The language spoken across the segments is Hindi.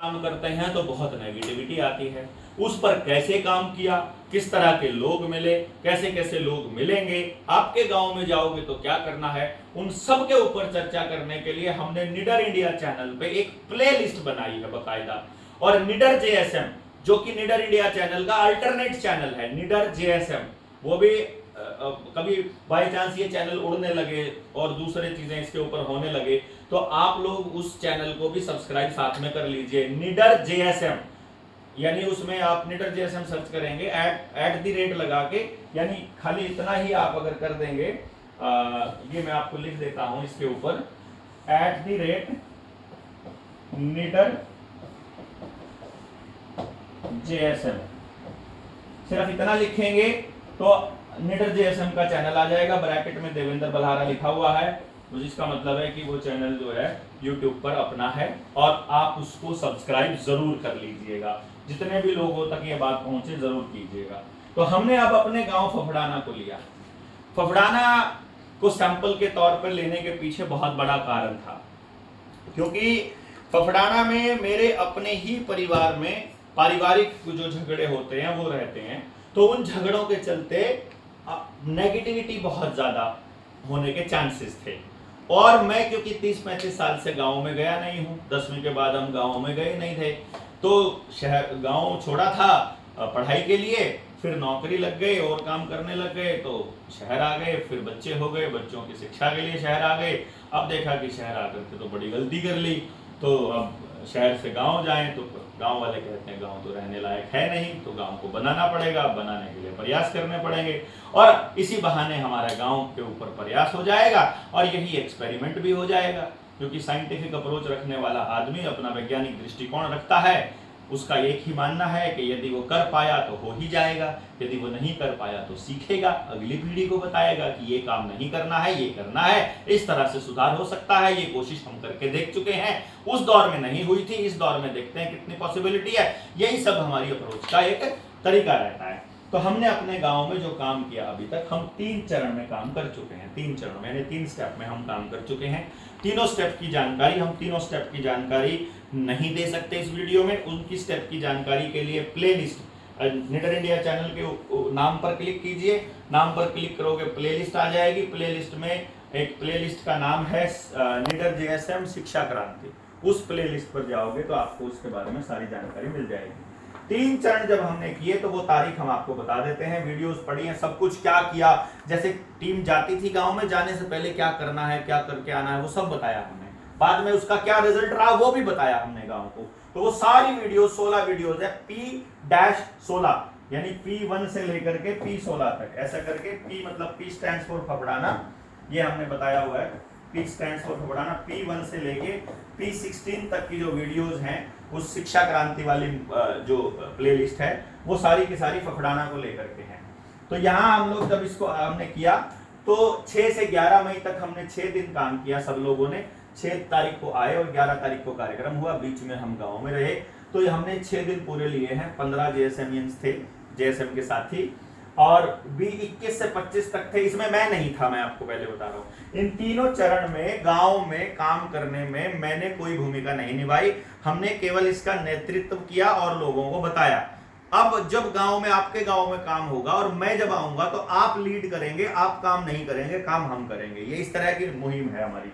काम करते हैं तो बहुत नेगेटिविटी आती है। उस पर कैसे काम किया, किस तरह के लोग मिले, कैसे कैसे लोग मिलेंगे, आपके गांव में जाओगे तो क्या करना है, उन सब के ऊपर चर्चा करने के लिए हमने निडर इंडिया चैनल पे एक प्लेलिस्ट बनाई है बकायदा। और निडर जेएसएम जो कि निडर इंडिया चैनल का अल्टरनेट चैनल है, निडर जेएसएम, वो भी कभी बाई चांस ये चैनल उड़ने लगे और दूसरे चीजें इसके ऊपर होने लगे तो आप लोग उस चैनल को भी सब्सक्राइब साथ में कर लीजिए, निडर जेएसएम। यानी उसमें आप निडर जेएसएम सर्च करेंगे, एट द रेट लगा के, यानी खाली इतना ही आप अगर कर देंगे, ये मैं आपको लिख देता हूं इसके ऊपर, एट द रेट निडर जेएसएम, सिर्फ इतना लिखेंगे तो निडर जेएसएम का चैनल आ जाएगा। ब्रैकेट में देवेंद्र बल्हारा लिखा हुआ है, तो जिसका मतलब है कि वो चैनल जो है YouTube पर अपना है और आप उसको सब्सक्राइब जरूर कर लीजिएगा। जितने भी लोगों तक ये बात पहुंचे जरूर कीजिएगा। तो हमने अब अपने गांव फफड़ाना को लिया। फफड़ाना को सैंपल के तौर पर लेने के पीछे बहुत बड़ा कारण था, क्योंकि फफड़ाना में मेरे अपने ही परिवार में पारिवारिक जो झगड़े होते हैं वो रहते हैं, तो उन झगड़ों के चलते नेगेटिविटी बहुत ज्यादा होने के चांसेस थे। और मैं क्योंकि 30-35 साल से गांव में गया नहीं हूं, 10वीं के बाद हम गांव में गए नहीं थे, तो शहर गांव छोड़ा था पढ़ाई के लिए, फिर नौकरी लग गई और काम करने लग गए तो शहर आ गए, फिर बच्चे हो गए, बच्चों की शिक्षा के लिए शहर आ गए। अब देखा कि शहर आकर के तो बड़ी गलती कर ली, तो अब शहर से गांव जाएं तो गांव वाले कहते हैं गांव तो रहने लायक है नहीं, तो गांव को बनाना पड़ेगा, बनाने के लिए प्रयास करने पड़ेंगे और इसी बहाने हमारा गांव के ऊपर प्रयास हो जाएगा और यही एक्सपेरिमेंट भी हो जाएगा। क्योंकि साइंटिफिक अप्रोच रखने वाला आदमी अपना वैज्ञानिक दृष्टिकोण रखता है, उसका एक ही मानना है कि यदि वो कर पाया तो हो ही जाएगा, यदि वो नहीं कर पाया तो सीखेगा, अगली पीढ़ी को बताएगा कि ये काम नहीं करना है, ये करना है, इस तरह से सुधार हो सकता है, ये कोशिश हम करके देख चुके हैं, उस दौर में नहीं हुई थी, इस दौर में देखते हैं कितनी पॉसिबिलिटी है। यही सब हमारी अप्रोच का एक तरीका रहता है। तो हमने अपने गांव में जो काम किया अभी तक, हम 3 चरण में काम कर चुके हैं, 3 चरण में, यानी 3 स्टेप में हम काम कर चुके हैं। तीनों स्टेप की जानकारी, हम तीनों स्टेप की जानकारी नहीं दे सकते इस वीडियो में। उनकी स्टेप की जानकारी के लिए प्लेलिस्ट निडर इंडिया चैनल के नाम पर क्लिक कीजिए, नाम पर क्लिक करोगे प्लेलिस्ट आ जाएगी। प्लेलिस्ट में एक प्लेलिस्ट का नाम है निडर जेएसएम शिक्षा क्रांति, उस प्लेलिस्ट पर जाओगे तो आपको उसके बारे में सारी जानकारी मिल जाएगी। 3 चरण जब हमने किए तो वो तारीख हम आपको बता देते हैं, वीडियोस पढ़ी हैं, सब कुछ क्या किया, जैसे टीम जाती थी गांव में, जाने से पहले क्या करना है, क्या करके आना है, वो सब बताया हमने। बाद में उसका क्या रिजल्ट रहा वो भी बताया हमने गांव को। तो वो सारी वीडियो 16 वीडियोस है, P-16 यानी P1 से लेकर के P16 तक, ऐसा करके P मतलब P स्टैंड्स फॉर फफड़ाना, ये हमने बताया हुआ है, P stands for Phaphrana. P1 से लेके P16 तक की जो वीडियोस हैं उस शिक्षा क्रांति वाली जो प्लेलिस्ट है वो सारी की सारी फफड़ाना को लेकर के हैं। तो यहाँ हम लोग जब इसको हमने किया तो 6 से 11 मई तक हमने 6 दिन काम किया सब लोगों ने। 6 तारीख को आए और 11 तारीख को कार्यक्रम हुआ, बीच में हम गांव में रहे, तो हमने 6 दिन पूरे लिए हैं। 15 जेएसएमियंस थे, जेएसएम के साथी, और भी 21 से 25 तक थे, इसमें मैं नहीं था, मैं आपको पहले बता रहा हूं। इन तीनों चरण में गांव में काम करने में मैंने कोई भूमिका नहीं निभाई, हमने केवल इसका नेतृत्व किया और लोगों को बताया। अब जब गांव में, आपके गांव में काम होगा और मैं जब आऊंगा तो आप लीड करेंगे, आप काम नहीं करेंगे, काम हम करेंगे, ये इस तरह की मुहिम है हमारी।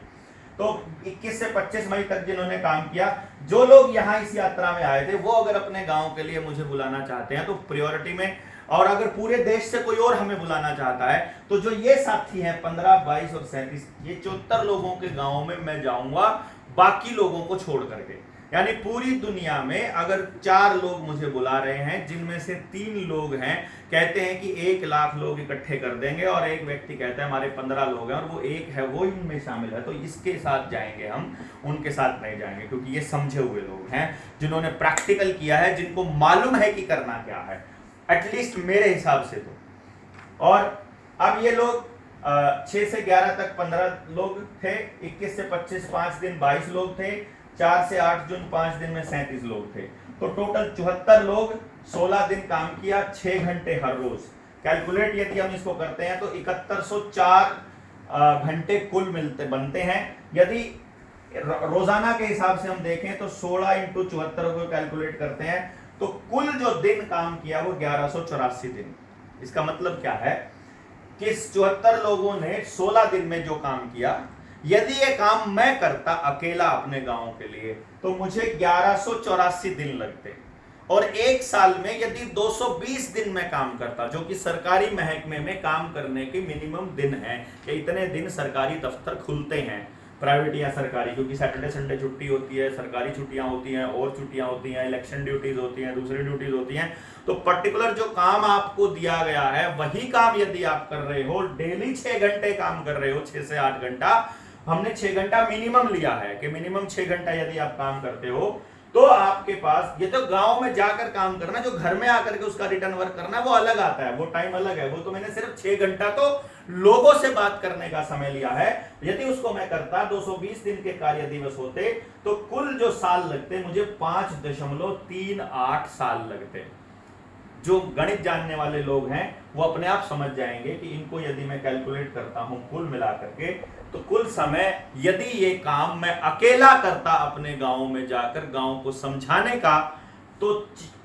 तो 21 से 25 मई तक जिन्होंने काम किया, जो लोग यहाँ इस यात्रा में आए थे वो अगर अपने गांव के लिए मुझे बुलाना चाहते हैं तो प्रायोरिटी में, और अगर पूरे देश से कोई और हमें बुलाना चाहता है तो जो ये साथी हैं 15, 22 और 37, ये 74 लोगों के गांव में मैं जाऊंगा, बाकी लोगों को छोड़ करके। यानी पूरी दुनिया में अगर 4 लोग मुझे बुला रहे हैं, जिनमें से 3 लोग हैं कहते हैं कि 1 लाख लोग इकट्ठे कर देंगे, और एक व्यक्ति कहता है हमारे 15 लोग हैं और वो एक है, वो इनमें शामिल है, तो इसके साथ जाएंगे हम, उनके साथ नहीं जाएंगे, क्योंकि ये समझे हुए लोग हैं, जिन्होंने प्रैक्टिकल किया है, जिनको मालूम है कि करना क्या है, एटलीस्ट मेरे हिसाब से तो। और अब ये लोग 6 से 11 तक 15 लोग थे, 21 से 25 5 दिन 22 लोग थे, 4 से 8 जून 5 दिन में 37 लोग थे, तो टोटल 74 लोग, 16 दिन काम किया, 6 घंटे हर रोज। कैलकुलेट यदि हम इसको करते हैं तो 7104 घंटे कुल बनते हैं। यदि रोजाना के हिसाब से हम देखें तो 16 इंटू 74 को कैलकुलेट करते हैं तो कुल जो दिन काम किया वो 1184 दिन। इसका मतलब क्या है कि 74 लोगों ने 16 दिन में जो काम किया, यदि ये काम मैं करता अकेला अपने गांव के लिए तो मुझे 1184 दिन लगते, और एक साल में यदि 220 दिन में काम करता, जो कि सरकारी महकमे में काम करने के मिनिमम दिन है कि इतने दिन सरकारी दफ्तर खुलते हैं, प्राइवेट या सरकारी, क्योंकि सैटरडे संडे छुट्टी होती है, सरकारी छुट्टियां होती हैं और छुट्टियां होती हैं, इलेक्शन ड्यूटीज होती हैं, दूसरी ड्यूटीज होती हैं, तो पर्टिकुलर जो काम आपको दिया गया है वही काम यदि आप कर रहे हो, डेली 6 घंटे काम कर रहे हो, 6 से 8 घंटा, हमने 6 घंटा मिनिमम लिया है कि मिनिमम 6 घंटा यदि आप काम करते हो तो आपके पास, ये तो गांव में जाकर काम करना, जो घर में आकर के उसका रिटर्न वर्क करना वो अलग आता है, वो टाइम अलग है, वो तो मैंने सिर्फ 6 घंटा तो लोगों से बात करने का समय लिया है। यदि उसको मैं करता 220 दिन के कार्य दिवस होते तो कुल जो साल लगते मुझे 5.38 साल लगते। जो गणित जानने वाले लोग हैं वो अपने आप समझ जाएंगे कि इनको यदि मैं कैलकुलेट करता हूं कुल मिलाकर के तो कुल समय, यदि ये काम मैं अकेला करता अपने गांव में जाकर गांव को समझाने का, तो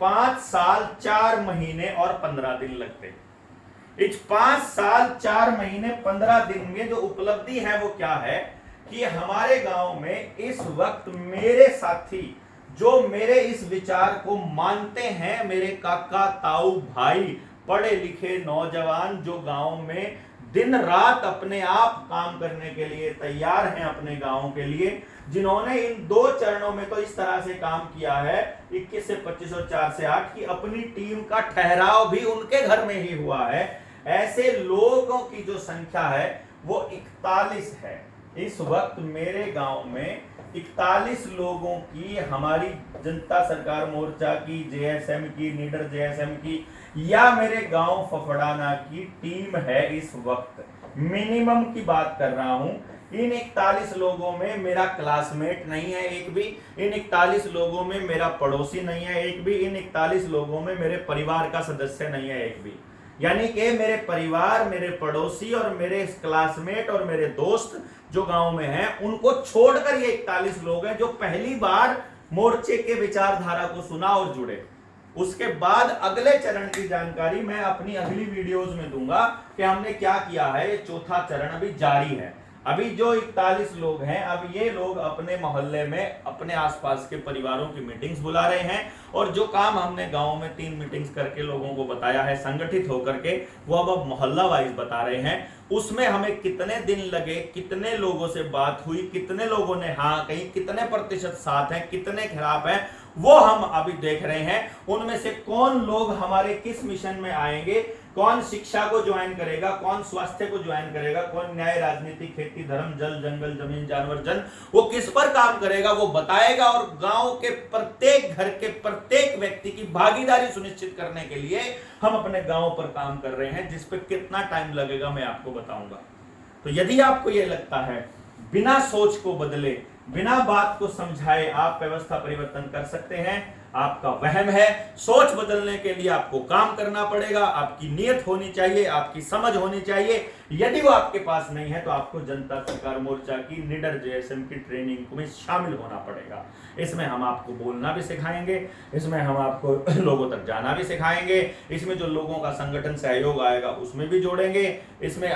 5 साल 4 महीने और 15 दिन लगते। इस 5 साल 4 महीने 15 दिन में जो उपलब्धि है वो क्या है कि हमारे गांव में इस वक्त मेरे साथी जो मेरे इस विचार को मानते हैं, मेरे काका ताऊ भाई पढ़े लिखे नौजवान जो गांव में दिन रात अपने आप काम करने के लिए तैयार हैं अपने गांव के लिए, जिन्होंने इन 2 चरणों में तो इस तरह से काम किया है 21 से 25 और 4 से 8 की अपनी टीम का ठहराव भी उनके घर में ही हुआ है। ऐसे लोगों की जो संख्या है वो 41 है। इस वक्त मेरे गांव में 41 लोगों की, हमारी जनता सरकार मोर्चा की, जेएसएम की, नीडर जेएसएम की या मेरे गांव फफड़ाना की टीम है इस वक्त। मिनिमम की बात कर रहा हूं। इन 41 लोगों में मेरा क्लासमेट नहीं है एक भी, इन 41 लोगों में मेरा पड़ोसी नहीं है एक भी, इन 41 लोगों में मेरे परिवार का सदस्य नहीं है एक भी। यानी कि मेरे परिवार, मेरे पड़ोसी और मेरे क्लासमेट और मेरे दोस्त जो गांव में हैं, उनको छोड़कर ये 41 लोग हैं जो पहली बार मोर्चे के विचारधारा को सुना और जुड़े। उसके बाद अगले चरण की जानकारी मैं अपनी अगली वीडियोस में दूंगा कि हमने क्या किया है। ये चौथा चरण अभी जारी है। अभी जो 41 लोग हैं, अब ये लोग अपने मोहल्ले में अपने आसपास के परिवारों की मीटिंग्स बुला रहे हैं, और जो काम हमने गांव में 3 मीटिंग्स करके लोगों को बताया है संगठित होकर के, वो अब मोहल्ला वाइज बता रहे हैं। उसमें हमें कितने दिन लगे, कितने लोगों से बात हुई, कितने लोगों ने हाँ कही, कितने प्रतिशत साथ हैं, कितने खिलाफ हैं, वो हम अभी देख रहे हैं। उनमें से कौन लोग हमारे किस मिशन में आएंगे, कौन शिक्षा को ज्वाइन करेगा, कौन स्वास्थ्य को ज्वाइन करेगा, कौन न्याय, राजनीति, खेती, धर्म, जल, जंगल, जमीन, जानवर, जन, वो किस पर काम करेगा वो बताएगा। और गांव के प्रत्येक घर के प्रत्येक व्यक्ति की भागीदारी सुनिश्चित करने के लिए हम अपने गांव पर काम कर रहे हैं, जिस पे कितना टाइम लगेगा मैं आपको बताऊंगा। तो यदि आपको यह लगता है बिना सोच को बदले, बिना बात को समझाए आप व्यवस्था परिवर्तन कर सकते हैं, आपका वहम है। सोच बदलने के लिए आपको काम करना पड़ेगा, आपकी नीयत होनी चाहिए, आपकी समझ होनी चाहिए। यदि वो आपके पास नहीं है तो आपको जनता सरकार मोर्चा की, निडर जेएसएम की ट्रेनिंग में शामिल होना पड़ेगा। इसमें हम आपको बोलना भी सिखाएंगे, इसमें हम आपको लोगों तक जाना भी सिखाएंगे, इसमें जो लोगों का संगठन सहयोग आएगा उसमें भी जोड़ेंगे, इसमें